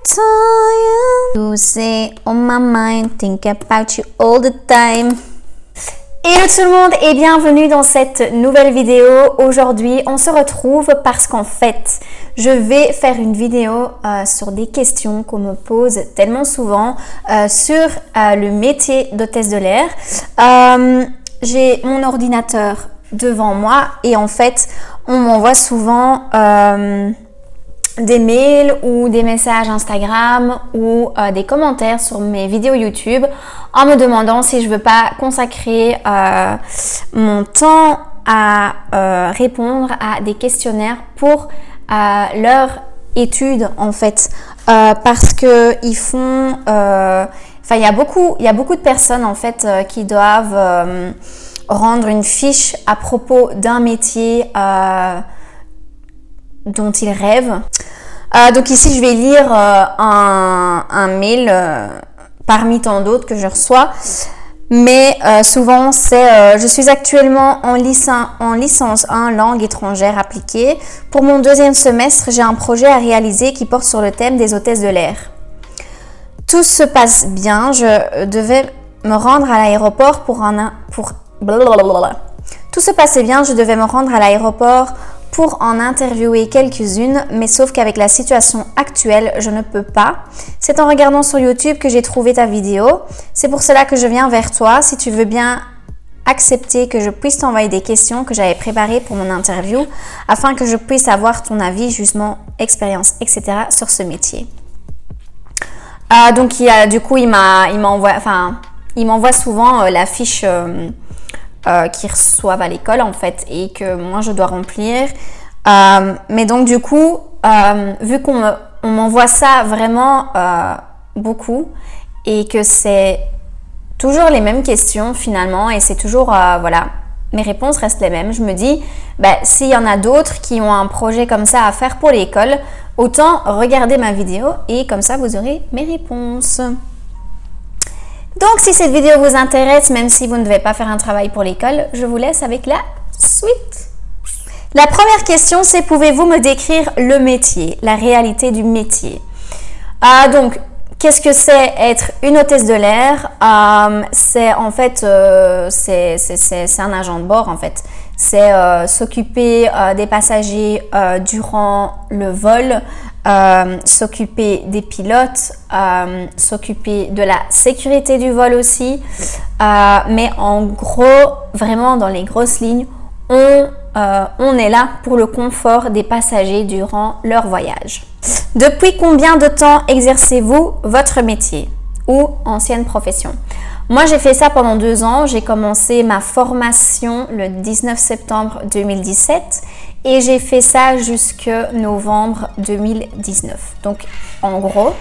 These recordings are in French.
time. You say on my mind, think about you all the time. Hello tout le monde et bienvenue dans cette nouvelle vidéo. Aujourd'hui, on se retrouve parce qu'en fait, je vais faire une vidéo sur des questions qu'on me pose tellement souvent sur le métier d'hôtesse de l'air. J'ai mon ordinateur devant moi et en fait, on m'envoie souvent des mails ou des messages Instagram ou des commentaires sur mes vidéos YouTube en me demandant si je veux pas consacrer mon temps à répondre à des questionnaires pour leur étude en fait parce que ils font il y a beaucoup de personnes en fait qui doivent rendre une fiche à propos d'un métier dont ils rêvent. Donc ici, je vais lire un mail parmi tant d'autres que je reçois. Mais souvent, c'est je suis actuellement en licence 1 langue étrangère appliquée. Pour mon deuxième semestre, j'ai un projet à réaliser qui porte sur le thème des hôtesses de l'air. Tout se passe bien. Je devais me rendre à l'aéroport Tout se passait bien. Je devais me rendre à l'aéroport pour en interviewer quelques-unes, mais sauf qu'avec la situation actuelle, je ne peux pas. C'est en regardant sur YouTube que j'ai trouvé ta vidéo. C'est pour cela que je viens vers toi. Si tu veux bien accepter que je puisse t'envoyer des questions que j'avais préparées pour mon interview, afin que je puisse avoir ton avis, jugement, expérience, etc. sur ce métier. Donc, il m'envoie souvent la fiche qu'ils reçoivent à l'école en fait et que moi je dois remplir. Mais donc du coup, vu qu'on m'envoie ça vraiment beaucoup et que c'est toujours les mêmes questions finalement et c'est toujours, mes réponses restent les mêmes. Je me dis, s'il y en a d'autres qui ont un projet comme ça à faire pour l'école, autant regarder ma vidéo et comme ça vous aurez mes réponses. Donc, si cette vidéo vous intéresse, même si vous ne devez pas faire un travail pour l'école, je vous laisse avec la suite. La première question, c'est pouvez-vous me décrire le métier, la réalité du métier? Donc, qu'est-ce que c'est être une hôtesse de l'air? C'est en fait, c'est un agent de bord en fait. C'est s'occuper des passagers durant le vol, s'occuper des pilotes, s'occuper de la sécurité du vol aussi. Mais en gros, vraiment dans les grosses lignes, on est là pour le confort des passagers durant leur voyage. Depuis combien de temps exercez-vous votre métier ou ancienne profession? Moi, j'ai fait ça pendant 2 ans. J'ai commencé ma formation le 19 septembre 2017 et j'ai fait ça jusqu'en novembre 2019. Donc, en gros,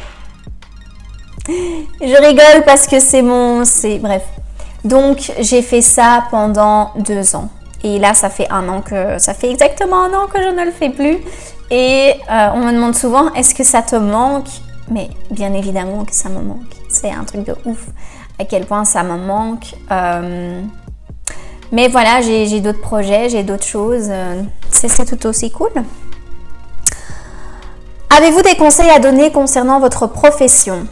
je rigole parce que bref. Donc, j'ai fait ça pendant 2 ans. Et là, ça fait exactement 1 an que je ne le fais plus. Et on me demande souvent, est-ce que ça te manque? Mais bien évidemment que ça me manque. C'est un truc de ouf à quel point ça me manque. Mais voilà, j'ai d'autres projets, j'ai d'autres choses. C'est tout aussi cool. Avez-vous des conseils à donner concernant votre profession?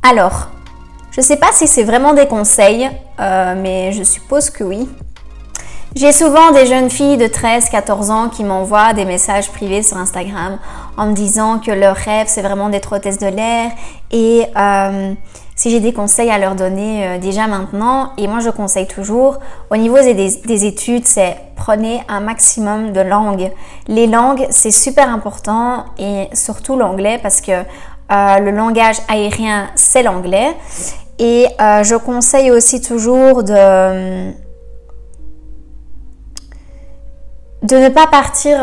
Alors, je ne sais pas si c'est vraiment des conseils, mais je suppose que oui. J'ai souvent des jeunes filles de 13-14 ans qui m'envoient des messages privés sur Instagram en me disant que leur rêve, c'est vraiment d'être hôtesse de l'air et si j'ai des conseils à leur donner déjà maintenant, et moi je conseille toujours, au niveau des études, c'est prenez un maximum de langues. Les langues, c'est super important et surtout l'anglais parce que le langage aérien, c'est l'anglais. Et je conseille aussi toujours de ne pas partir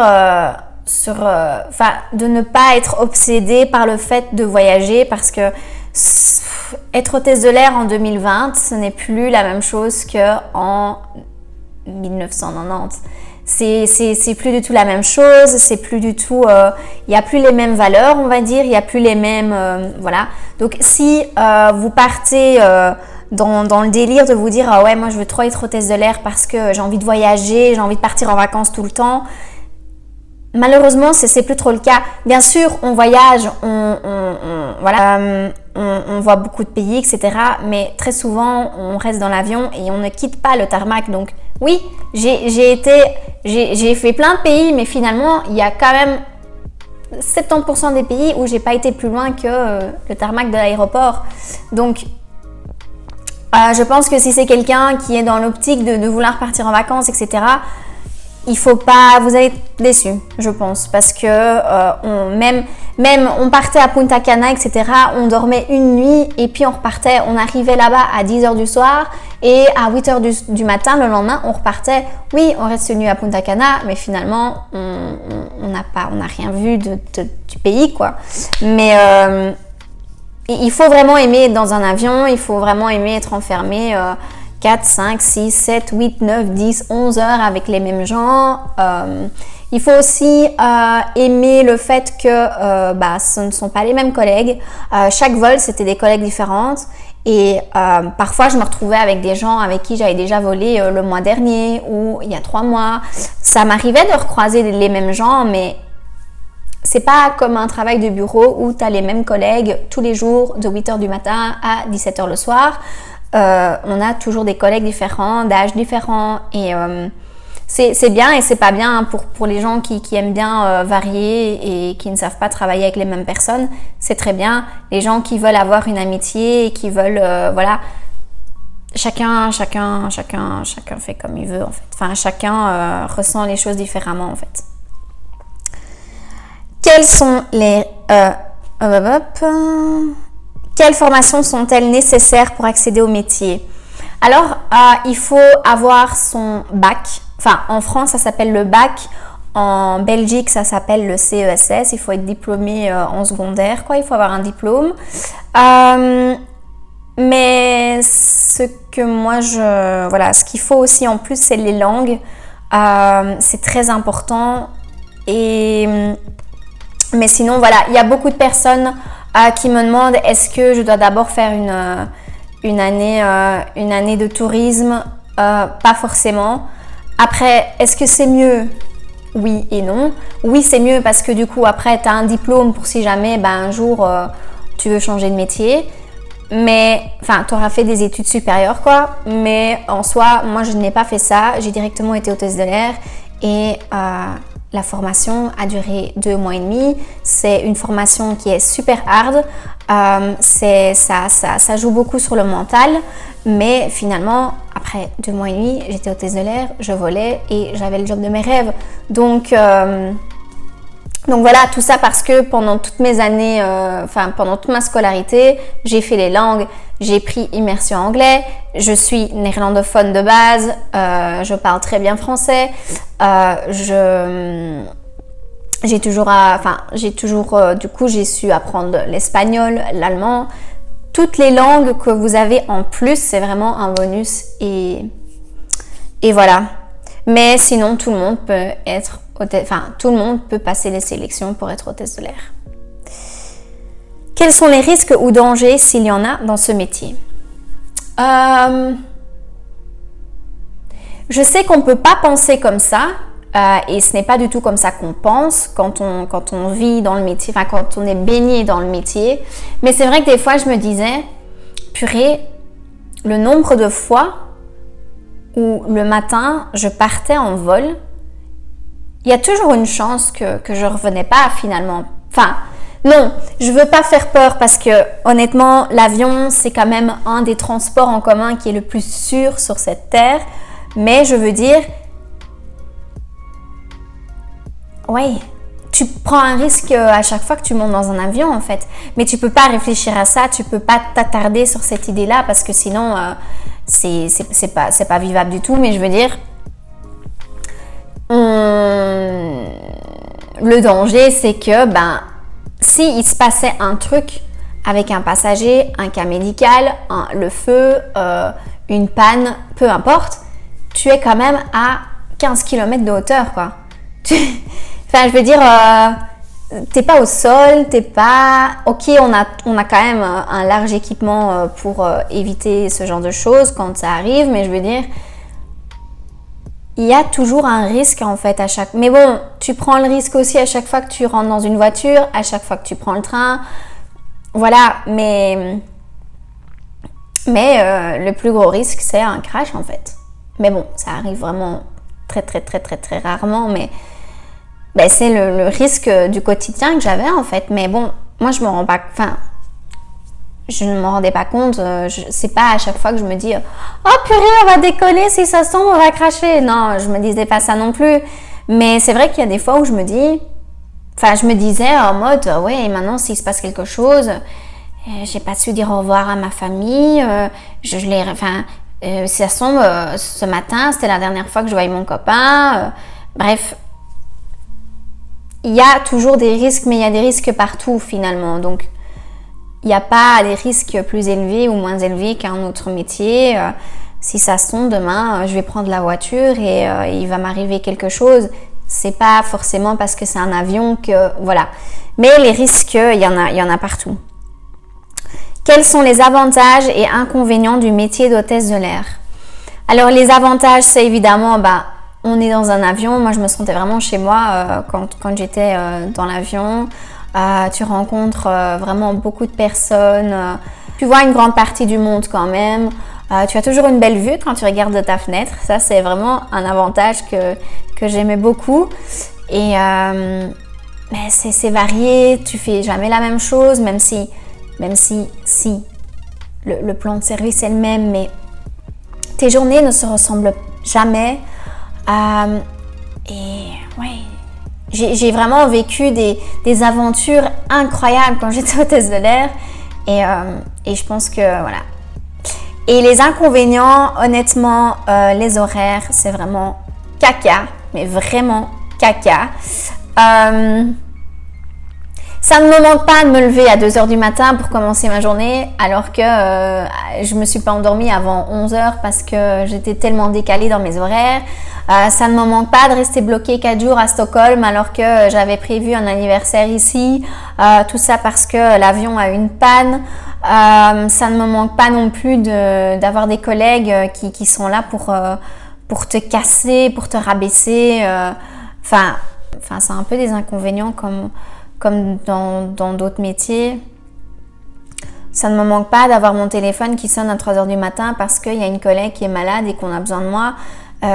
de ne pas être obsédé par le fait de voyager parce que être hôtesse de l'air en 2020, ce n'est plus la même chose qu'en 1990. C'est plus du tout la même chose, c'est plus du tout, il n'y a plus les mêmes valeurs, on va dire, il n'y a plus les mêmes, voilà. Donc si vous partez dans le délire de vous dire « Ah ouais, moi je veux trop être hôtesse de l'air parce que j'ai envie de voyager, j'ai envie de partir en vacances tout le temps », malheureusement, c'est plus trop le cas. Bien sûr, on voyage, on voit beaucoup de pays, etc. Mais très souvent, on reste dans l'avion et on ne quitte pas le tarmac. Donc oui, j'ai fait plein de pays, mais finalement, il y a quand même 70% des pays où j'ai pas été plus loin que le tarmac de l'aéroport. Donc je pense que si c'est quelqu'un qui est dans l'optique de vouloir partir en vacances, etc., il faut pas, vous allez être déçus, je pense, parce que même on partait à Punta Cana, etc., on dormait une nuit et puis on repartait, on arrivait là-bas à 10h du soir et à 8h du matin, le lendemain, on repartait. Oui, on reste une nuit à Punta Cana, mais finalement, on n'a rien vu du pays, quoi. Mais il faut vraiment aimer être dans un avion, il faut vraiment aimer être enfermé 4, 5, 6, 7, 8, 9, 10, 11 heures avec les mêmes gens. Il faut aussi aimer le fait que ce ne sont pas les mêmes collègues. Chaque vol, c'était des collègues différentes. Et parfois, je me retrouvais avec des gens avec qui j'avais déjà volé le mois dernier ou il y a 3 mois. Ça m'arrivait de recroiser les mêmes gens, mais c'est pas comme un travail de bureau où tu as les mêmes collègues tous les jours de 8h du matin à 17h le soir. On a toujours des collègues différents, d'âges différents et c'est bien et c'est pas bien pour les gens qui aiment bien varier et qui ne savent pas travailler avec les mêmes personnes. C'est très bien. Les gens qui veulent avoir une amitié et qui veulent, chacun fait comme il veut en fait. Enfin, chacun ressent les choses différemment en fait. Quelles sont les... Quelles formations sont-elles nécessaires pour accéder au métier? Alors, il faut avoir son bac. Enfin, en France, ça s'appelle le bac. En Belgique, ça s'appelle le CESS. Il faut être diplômé en secondaire, quoi. Il faut avoir un diplôme. Mais ce qu'il faut aussi en plus, c'est les langues. C'est très important. Mais sinon, voilà, il y a beaucoup de personnes qui me demandent est-ce que je dois d'abord faire une année de tourisme? Pas forcément. Après, est-ce que c'est mieux? Oui et non. Oui, c'est mieux parce que du coup, après, tu as un diplôme pour si jamais un jour tu veux changer de métier. Mais, enfin, tu auras fait des études supérieures, quoi. Mais en soi, moi, je n'ai pas fait ça. J'ai directement été hôtesse de l'air et la formation a duré 2 mois et demi. C'est une formation qui est super hard. Ça joue beaucoup sur le mental. Mais finalement, après 2 mois et demi, j'étais hôtesse de l'air, je volais et j'avais le job de mes rêves. Donc voilà, tout ça parce que pendant toutes mes années, pendant toute ma scolarité, j'ai fait les langues, j'ai pris immersion anglais, je suis néerlandophone de base, je parle très bien français, j'ai su apprendre l'espagnol, l'allemand. Toutes les langues que vous avez en plus, c'est vraiment un bonus et voilà. Mais sinon, tout le monde peut tout le monde peut passer les sélections pour être hôtesse de l'air. Quels sont les risques ou dangers s'il y en a dans ce métier? Je sais qu'on ne peut pas penser comme ça et ce n'est pas du tout comme ça qu'on pense quand on vit dans le métier, quand on est baigné dans le métier. Mais c'est vrai que des fois, je me disais, purée, le nombre de fois où le matin, je partais en vol, il y a toujours une chance que je ne revenais pas finalement. Enfin, non, je veux pas faire peur parce que honnêtement, l'avion, c'est quand même un des transports en commun qui est le plus sûr sur cette terre. Mais je veux dire, oui, tu prends un risque à chaque fois que tu montes dans un avion en fait. Mais tu peux pas réfléchir à ça, tu peux pas t'attarder sur cette idée-là parce que sinon, c'est pas vivable du tout. Mais je veux dire, le danger, c'est que s'il se passait un truc avec un passager, un cas médical, le feu, une panne, peu importe, tu es quand même à 15 km de hauteur, quoi. Je veux dire, t'es pas au sol, t'es pas... Ok, on a quand même un large équipement pour éviter ce genre de choses quand ça arrive, mais je veux dire, il y a toujours un risque en fait à chaque... Mais bon, tu prends le risque aussi à chaque fois que tu rentres dans une voiture, à chaque fois que tu prends le train. Voilà, mais le plus gros risque, c'est un crash en fait. Mais bon, ça arrive vraiment très très très très très rarement, mais c'est le risque du quotidien que j'avais en fait. Mais bon, moi je me rends pas... Enfin, je ne m'en rendais pas compte. C'est pas à chaque fois que je me dis « Oh purée, on va décoller, si ça se tombe, on va cracher ». Non, je me disais pas ça non plus. Mais c'est vrai qu'il y a des fois où je me dis... Enfin, je me disais en mode « Ouais, maintenant s'il se passe quelque chose, j'ai pas su dire au revoir à ma famille. Si ça se tombe, ce matin, c'était la dernière fois que je voyais mon copain. Bref, il y a toujours des risques, mais il y a des risques partout finalement. Donc, il n'y a pas des risques plus élevés ou moins élevés qu'un autre métier. Si ça se tombe demain, je vais prendre la voiture et il va m'arriver quelque chose. C'est pas forcément parce que c'est un avion que... Voilà. Mais les risques, il y en a partout. Quels sont les avantages et inconvénients du métier d'hôtesse de l'air? Alors, les avantages, c'est évidemment... on est dans un avion. Moi, je me sentais vraiment chez moi quand j'étais dans l'avion. Tu rencontres vraiment beaucoup de personnes, tu vois une grande partie du monde quand même, tu as toujours une belle vue quand tu regardes de ta fenêtre. Ça, c'est vraiment un avantage que j'aimais beaucoup. Et c'est varié, tu fais jamais la même chose, même si le plan de service est le même, mais tes journées ne se ressemblent jamais. J'ai vraiment vécu des aventures incroyables quand j'étais hôtesse de l'air et je pense que voilà. Et les inconvénients, honnêtement, les horaires, c'est vraiment caca, mais vraiment caca. Ça ne me manque pas de me lever à 2h du matin pour commencer ma journée, alors que je me suis pas endormie avant 11h parce que j'étais tellement décalée dans mes horaires. Ça ne me manque pas de rester bloquée 4 jours à Stockholm alors que j'avais prévu un anniversaire ici. Tout ça parce que l'avion a eu une panne. Ça ne me manque pas non plus d'avoir des collègues qui sont là pour te casser, pour te rabaisser. Enfin, c'est un peu des inconvénients comme dans d'autres métiers. Ça ne me manque pas d'avoir mon téléphone qui sonne à 3h du matin parce qu'il y a une collègue qui est malade et qu'on a besoin de moi.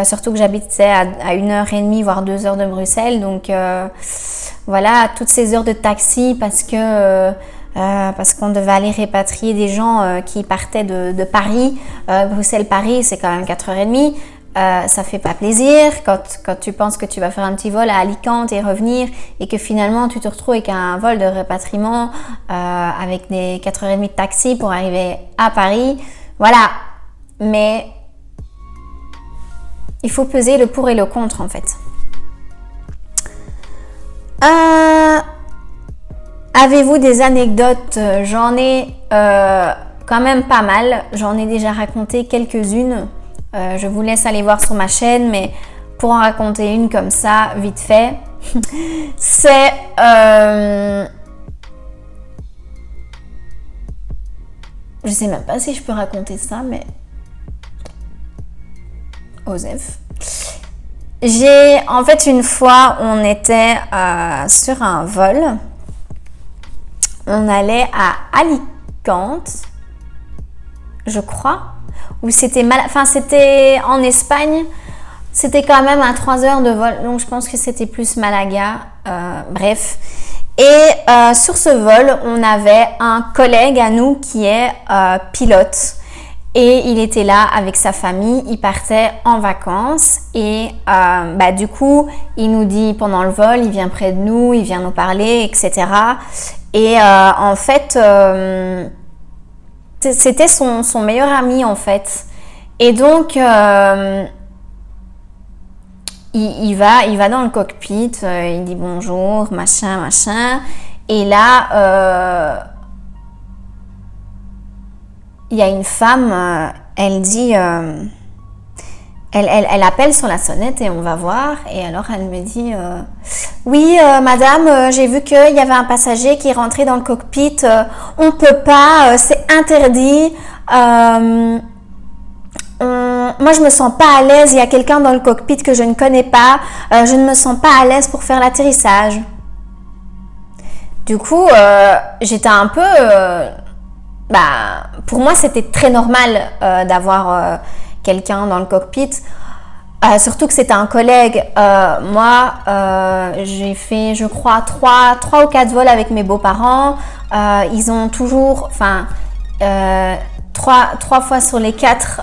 Surtout que j'habitais à 1h30 voire 2h de Bruxelles. Donc voilà, toutes ces heures de taxi parce qu'on devait aller répatrier des gens qui partaient de Paris. Bruxelles-Paris, c'est quand même 4h30. Ça fait pas plaisir quand tu penses que tu vas faire un petit vol à Alicante et revenir et que finalement tu te retrouves avec un vol de rapatriement avec des 4h30 de taxi pour arriver à Paris. Voilà, mais il faut peser le pour et le contre en fait. Avez-vous des anecdotes? J'en ai quand même pas mal. J'en ai déjà raconté quelques-unes. Je vous laisse aller voir sur ma chaîne, mais pour en raconter une comme ça, vite fait, c'est... je sais même pas si je peux raconter ça, mais... Osef. En fait, une fois, on était sur un vol. On allait à Alicante, je crois. Ou c'était en Espagne. C'était quand même à 3 heures de vol. Donc, je pense que c'était plus Malaga. Bref. Et sur ce vol, on avait un collègue à nous qui est pilote. Et il était là avec sa famille, il partait en vacances et du coup, il nous dit pendant le vol, il vient près de nous, il vient nous parler, etc. Et en fait, c'était son meilleur ami en fait. Et donc, il va dans le cockpit, il dit bonjour, machin. Et là... il y a une femme, elle dit, elle appelle sur la sonnette et on va voir. Et alors elle me dit, oui madame, j'ai vu qu'il y avait un passager qui est rentré dans le cockpit, on peut pas, c'est interdit, moi je me sens pas à l'aise, il y a quelqu'un dans le cockpit que je ne connais pas, je ne me sens pas à l'aise pour faire l'atterrissage. Du coup, j'étais un peu... pour moi, c'était très normal d'avoir quelqu'un dans le cockpit. Surtout que c'était un collègue. Moi, j'ai fait, je crois, 3 ou 4 vols avec mes beaux-parents. Ils ont toujours... Enfin, 3 fois sur les 4,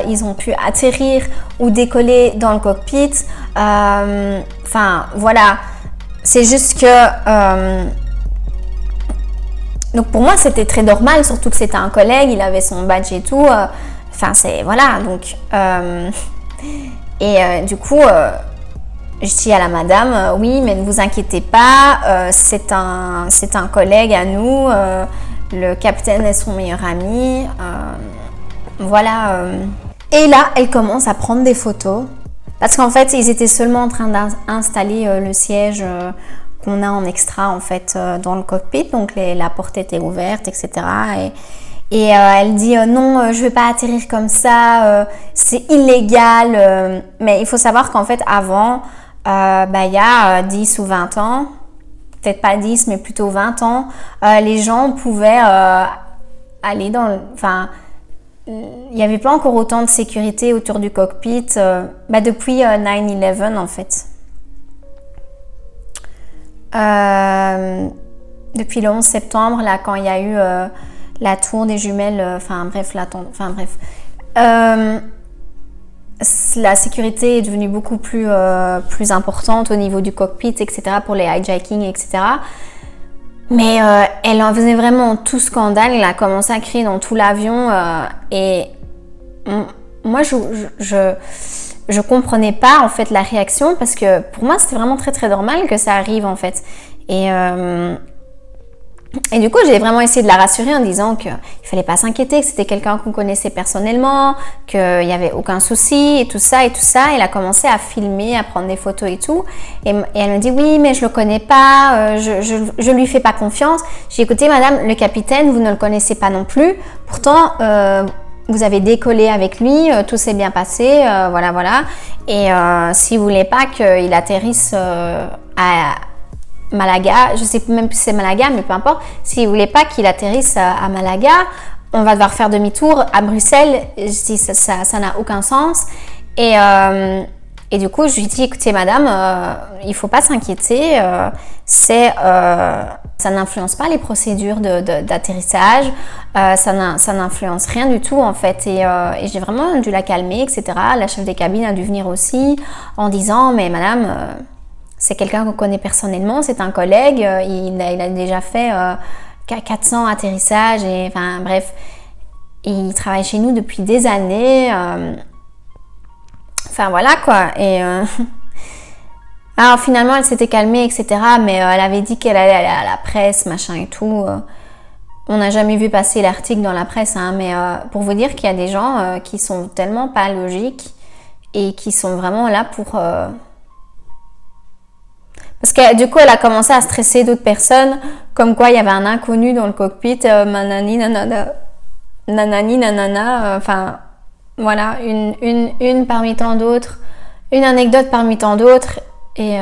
ils ont pu atterrir ou décoller dans le cockpit. Enfin, voilà. C'est juste que... donc pour moi, c'était très normal, surtout que c'était un collègue, il avait son badge et tout. Enfin, c'est... Voilà, donc... du coup, je dis à la madame, oui, mais ne vous inquiétez pas, c'est un collègue à nous, le capitaine est son meilleur ami, voilà. Et là, elle commence à prendre des photos, parce qu'en fait, ils étaient seulement en train d'installer le siège qu'on a en extra, en fait, dans le cockpit, donc la porte était ouverte, etc. Et elle dit non, je ne vais pas atterrir comme ça, c'est illégal. Mais il faut savoir qu'en fait, avant, il y a 10 ou 20 ans, peut-être pas 10, mais plutôt 20 ans, les gens pouvaient aller dans... Enfin, il n'y avait pas encore autant de sécurité autour du cockpit depuis 9/11, en fait. Depuis le 11 septembre, là, quand il y a eu... la tour des jumelles, la sécurité est devenue beaucoup plus importante au niveau du cockpit, etc., pour les hijacking, etc. Mais elle en faisait vraiment tout scandale, elle a commencé à crier dans tout l'avion et moi je comprenais pas en fait la réaction parce que pour moi c'était vraiment très très normal que ça arrive en fait. Et du coup, j'ai vraiment essayé de la rassurer en disant qu'il ne fallait pas s'inquiéter, que c'était quelqu'un qu'on connaissait personnellement, qu'il n'y avait aucun souci et tout ça et tout ça. Elle a commencé à filmer, à prendre des photos et tout. Et elle me dit, oui, mais je ne le connais pas, je lui fais pas confiance. J'ai dit, écoutez, madame, le capitaine, vous ne le connaissez pas non plus. Pourtant, vous avez décollé avec lui, tout s'est bien passé, voilà. Et si vous ne voulez pas qu'il atterrisse à Malaga, je sais même plus si c'est Malaga, mais peu importe. Si vous voulez pas qu'il atterrisse à Malaga, on va devoir faire demi-tour à Bruxelles. Je dis ça n'a aucun sens. Et du coup, je lui dis, écoutez, madame, il faut pas s'inquiéter. Ça n'influence pas les procédures d'atterrissage. Ça n'influence rien du tout en fait. Et j'ai vraiment dû la calmer, etc. La chef des cabines a dû venir aussi en disant, mais madame. C'est quelqu'un qu'on connaît personnellement, c'est un collègue, il a déjà fait 400 atterrissages, et enfin bref, il travaille chez nous depuis des années, enfin voilà quoi. Et alors finalement elle s'était calmée, etc. Mais elle avait dit qu'elle allait aller à la presse, machin et tout. On n'a jamais vu passer l'article dans la presse, hein, mais pour vous dire qu'il y a des gens qui sont tellement pas logiques et qui sont vraiment là pour... Parce que du coup, elle a commencé à stresser d'autres personnes, comme quoi il y avait un inconnu dans le cockpit, nanani nanana, enfin voilà, une parmi tant d'autres, une anecdote parmi tant d'autres, et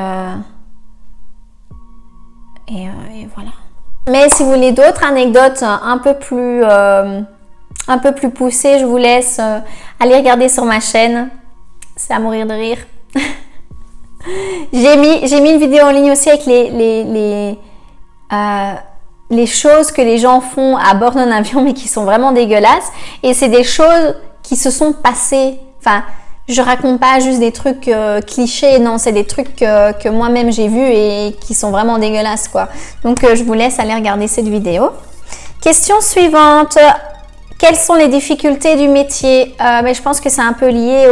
voilà. Mais si vous voulez d'autres anecdotes un peu plus poussées, je vous laisse aller regarder sur ma chaîne, c'est à mourir de rire. J'ai mis une vidéo en ligne aussi avec les choses que les gens font à bord d'un avion mais qui sont vraiment dégueulasses, et c'est des choses qui se sont passées. Enfin, je raconte pas juste des trucs clichés, non, c'est des trucs que moi-même j'ai vus et qui sont vraiment dégueulasses quoi. Donc je vous laisse aller regarder cette vidéo. Question suivante, quelles sont les difficultés du métier? Mais je pense que c'est un peu lié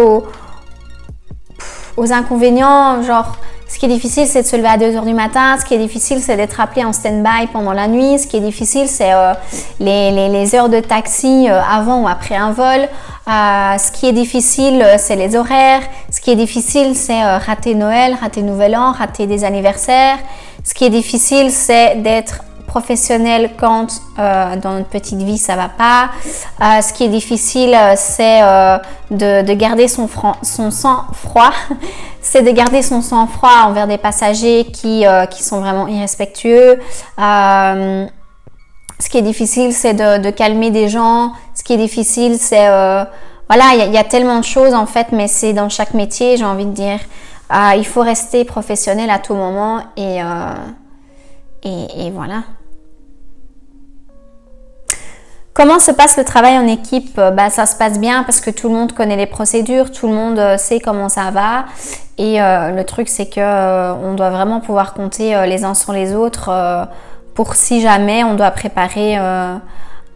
aux inconvénients, genre ce qui est difficile c'est de se lever à 2h du matin, ce qui est difficile c'est d'être appelé en stand-by pendant la nuit, ce qui est difficile c'est les heures de taxi avant ou après un vol, ce qui est difficile c'est les horaires, ce qui est difficile c'est rater Noël, rater Nouvel An, rater des anniversaires, ce qui est difficile c'est d'être professionnel quand dans notre petite vie ça va pas. Ce qui est difficile, c'est de garder son sang-froid. C'est de garder son sang-froid envers des passagers qui sont vraiment irrespectueux. Ce qui est difficile, c'est de calmer des gens. Ce qui est difficile, c'est... voilà, il y a tellement de choses en fait, mais c'est dans chaque métier, j'ai envie de dire. Il faut rester professionnel à tout moment et voilà. Comment se passe le travail en équipe? Ça se passe bien parce que tout le monde connaît les procédures, tout le monde sait comment ça va. Et le truc, c'est que on doit vraiment pouvoir compter les uns sur les autres pour si jamais on doit préparer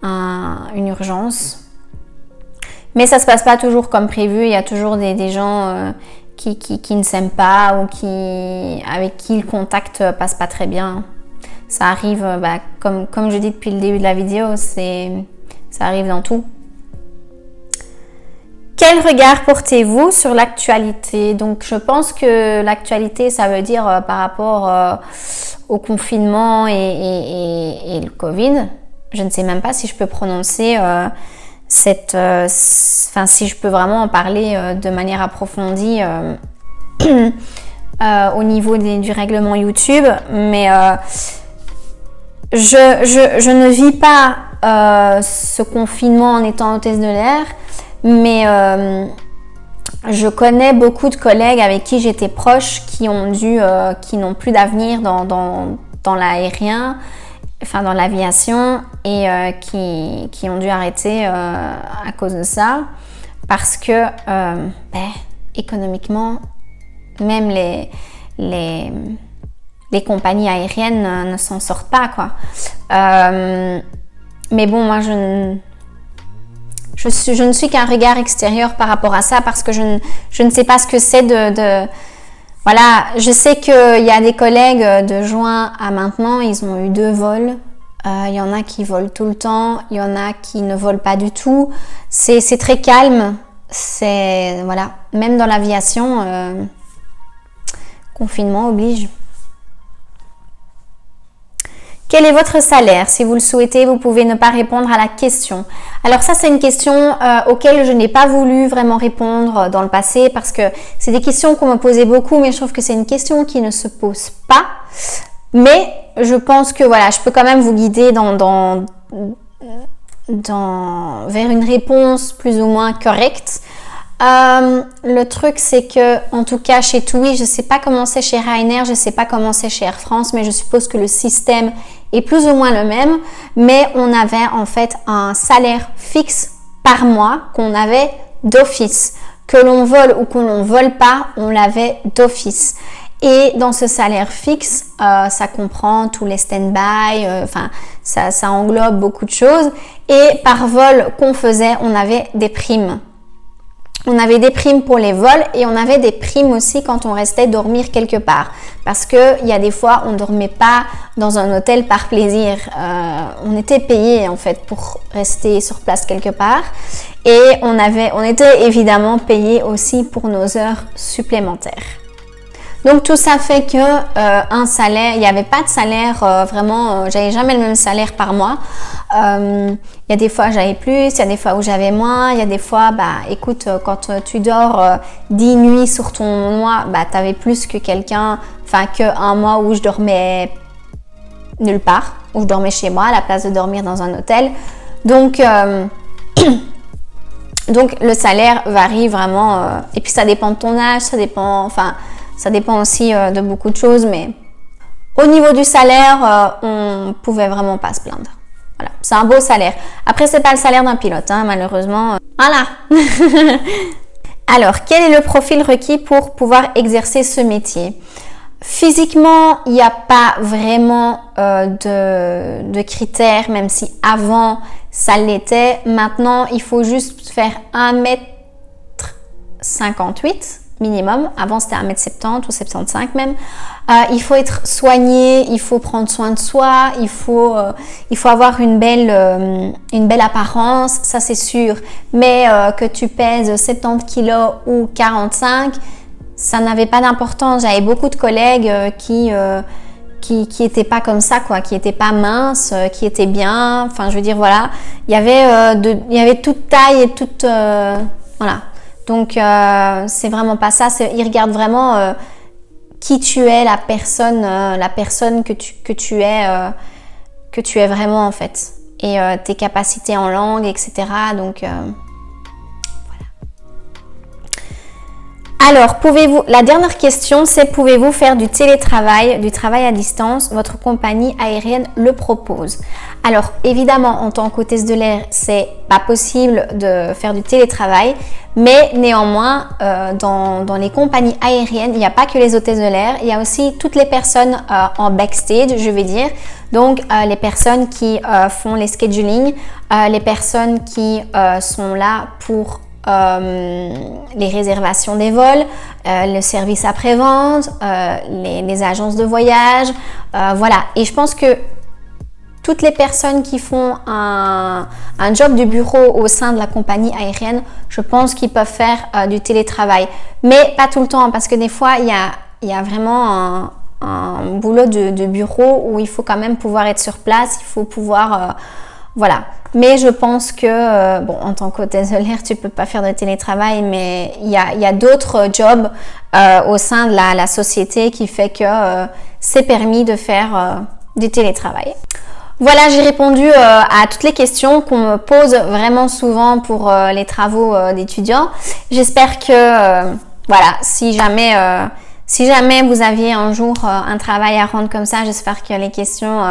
une urgence. Mais ça se passe pas toujours comme prévu. Il y a toujours des gens qui ne s'aiment pas ou avec qui le contact passe pas très bien. Ça arrive, comme je dis depuis le début de la vidéo, ça arrive dans tout. Quel regard portez-vous sur l'actualité? Donc, je pense que l'actualité, ça veut dire par rapport au confinement et le Covid. Je ne sais même pas si je peux prononcer si je peux vraiment en parler de manière approfondie au niveau du règlement YouTube, mais je ne vis pas ce confinement en étant hôtesse de l'air, mais je connais beaucoup de collègues avec qui j'étais proche qui n'ont plus d'avenir dans l'aérien, enfin dans l'aviation, et qui ont dû arrêter à cause de ça, parce que économiquement, même les compagnies aériennes ne s'en sortent pas, quoi. Mais bon, moi, je ne suis qu'un regard extérieur par rapport à ça, parce que je ne sais pas ce que c'est Voilà, je sais qu'il y a des collègues de juin à maintenant, ils ont eu 2 vols. Il y en a qui volent tout le temps, il y en a qui ne volent pas du tout. C'est très calme. Voilà, même dans l'aviation, confinement oblige. Quel est votre salaire? Si vous le souhaitez, vous pouvez ne pas répondre à la question. Alors ça, c'est une question auquel je n'ai pas voulu vraiment répondre dans le passé, parce que c'est des questions qu'on me posait beaucoup, mais je trouve que c'est une question qui ne se pose pas. Mais je pense que voilà, je peux quand même vous guider vers une réponse plus ou moins correcte. Le truc, c'est que, en tout cas chez TUI, je ne sais pas comment c'est chez Ryanair, je ne sais pas comment c'est chez Air France, mais je suppose que le système est plus ou moins le même. Mais on avait en fait un salaire fixe par mois qu'on avait d'office. Que l'on vole ou que l'on vole pas, on l'avait d'office. Et dans ce salaire fixe, ça comprend tous les stand-by, ça englobe beaucoup de choses. Et par vol qu'on faisait, on avait des primes. On avait des primes pour les vols et on avait des primes aussi quand on restait dormir quelque part. Parce qu'il y a des fois, on ne dormait pas dans un hôtel par plaisir. On était payé en fait pour rester sur place quelque part. Et on était évidemment payé aussi pour nos heures supplémentaires. Donc tout ça fait que un salaire, il n'y avait pas de salaire j'avais jamais le même salaire par mois. Il y a des fois j'avais plus, il y a des fois où j'avais moins, il y a des fois, écoute, quand tu dors 10 nuits sur ton mois, tu avais plus que qu'un mois où je dormais nulle part, où je dormais chez moi à la place de dormir dans un hôtel. Donc le salaire varie vraiment, et puis ça dépend de ton âge, ça dépend aussi de beaucoup de choses, mais au niveau du salaire, on pouvait vraiment pas se plaindre. Voilà, c'est un beau salaire. Après, c'est pas le salaire d'un pilote, hein, malheureusement. Voilà. Alors, quel est le profil requis pour pouvoir exercer ce métier? Physiquement, il n'y a pas vraiment de critères, même si avant, ça l'était. Maintenant, il faut juste faire 1m58 minimum. Avant, c'était 1m70 ou 75 même. Il faut être soigné, il faut prendre soin de soi, il faut avoir une belle apparence, ça c'est sûr. Mais que tu pèses 70 kg ou 45, ça n'avait pas d'importance. J'avais beaucoup de collègues qui qui était pas comme ça, quoi, qui était pas mince, qui était bien. Enfin, je veux dire, voilà, il y avait toute taille et toute, voilà. Donc, c'est vraiment pas ça. Ils regardent vraiment qui tu es, la personne que tu es vraiment en fait, et tes capacités en langue, etc. Donc alors, la dernière question, c'est pouvez-vous faire du télétravail, du travail à distance? Votre compagnie aérienne le propose. Alors, évidemment, en tant qu'hôtesse de l'air, c'est pas possible de faire du télétravail, mais néanmoins, dans les compagnies aériennes, il n'y a pas que les hôtesses de l'air, il y a aussi toutes les personnes en backstage, je vais dire. Donc, les personnes qui font les scheduling, les personnes qui sont là pour les réservations des vols, le service après-vente, les agences de voyage, voilà. Et je pense que toutes les personnes qui font un job de bureau au sein de la compagnie aérienne, je pense qu'ils peuvent faire du télétravail. Mais pas tout le temps, parce que des fois, il y a vraiment un boulot de bureau où il faut quand même pouvoir être sur place, il faut pouvoir... voilà. Mais je pense que, bon, en tant qu'hôtesse de l'air, tu peux pas faire de télétravail, mais il y a d'autres jobs au sein de la société qui fait que c'est permis de faire du télétravail. Voilà, j'ai répondu à toutes les questions qu'on me pose vraiment souvent pour les travaux d'étudiants. J'espère que, voilà, si jamais vous aviez un jour un travail à rendre comme ça, j'espère que les questions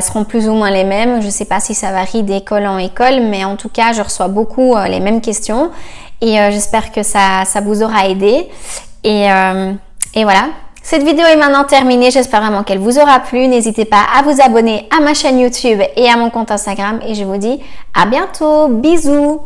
seront plus ou moins les mêmes. Je ne sais pas si ça varie d'école en école, mais en tout cas, je reçois beaucoup les mêmes questions et j'espère que ça vous aura aidé. Et voilà. Cette vidéo est maintenant terminée, j'espère vraiment qu'elle vous aura plu. N'hésitez pas à vous abonner à ma chaîne YouTube et à mon compte Instagram et je vous dis à bientôt, bisous!